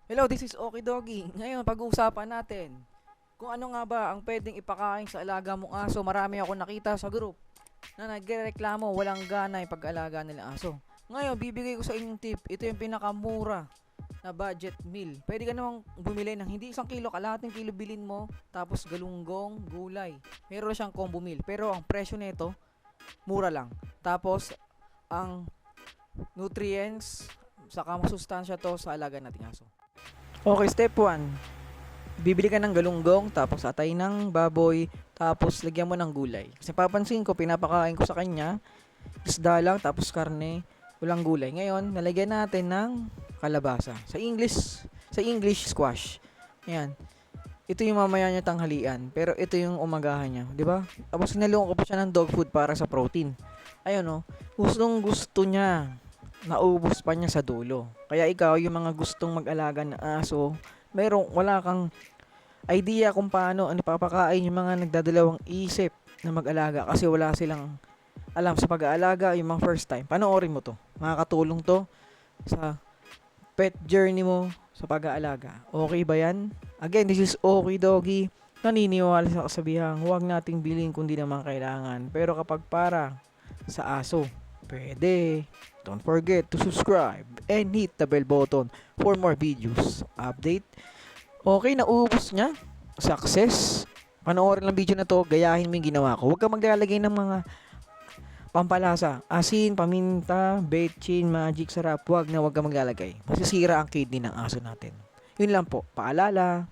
Hello, this is Okie Doggy. Ngayon, pag-uusapan natin kung ano nga ba ang pwedeng ipakain sa alaga mong aso. Marami ako nakita sa group na nagrereklamo walang gana yung pag-alaga nila aso. Ngayon, bibigay ko sa inyong tip. Ito yung pinakamura na budget meal. Pwede ka namang bumili ng hindi 1 kilo, kalahating kilo bilin mo, tapos galunggong, gulay. Meron siyang combo meal. Pero ang presyo nito, mura lang. Tapos, ang nutrients, saka masustansya to sa alaga nating aso. Okay, step 1. Bibili ka ng galunggong, tapos atay ng baboy, tapos lagyan mo ng gulay. Kasi papansin ko, pinapakain ko sa kanya, isda lang, tapos karne, walang gulay. Ngayon, nalagyan natin ng kalabasa. Sa English squash. Ayan. Ito yung mamaya niya tanghalian, pero ito yung umagahan niya, di ba? Tapos sinalungan ko pa siya ng dog food para sa protein. Ayun oh, gustong gusto niya. Naubos pa niya sa dulo. Kaya ikaw, yung mga gustong mag-alaga ng aso, wala kang idea kung paano ano papakain yung mga nagdadalawang isip na mag-alaga kasi wala silang alam sa pag-aalaga yung mga first time. Panoorin mo to. Makakatulong to sa pet journey mo sa pag-aalaga. Okay ba yan? Again, this is Okie Doggy. Naniniwala sa kasabihang huwag nating bilhin kung di naman kailangan. Pero kapag para sa aso, pwede. Don't forget to subscribe and hit the bell button for more videos. Update. Okay, naubos niya. Success. Panoorin lang video na to, gayahin mo yung ginawa ko. Huwag kang maglalagay ng mga pampalasa, asin, paminta, betchin, magic sarap. Huwag kang maglalagay. Masisira ang kidney ng aso natin. Yun lang po, paalala.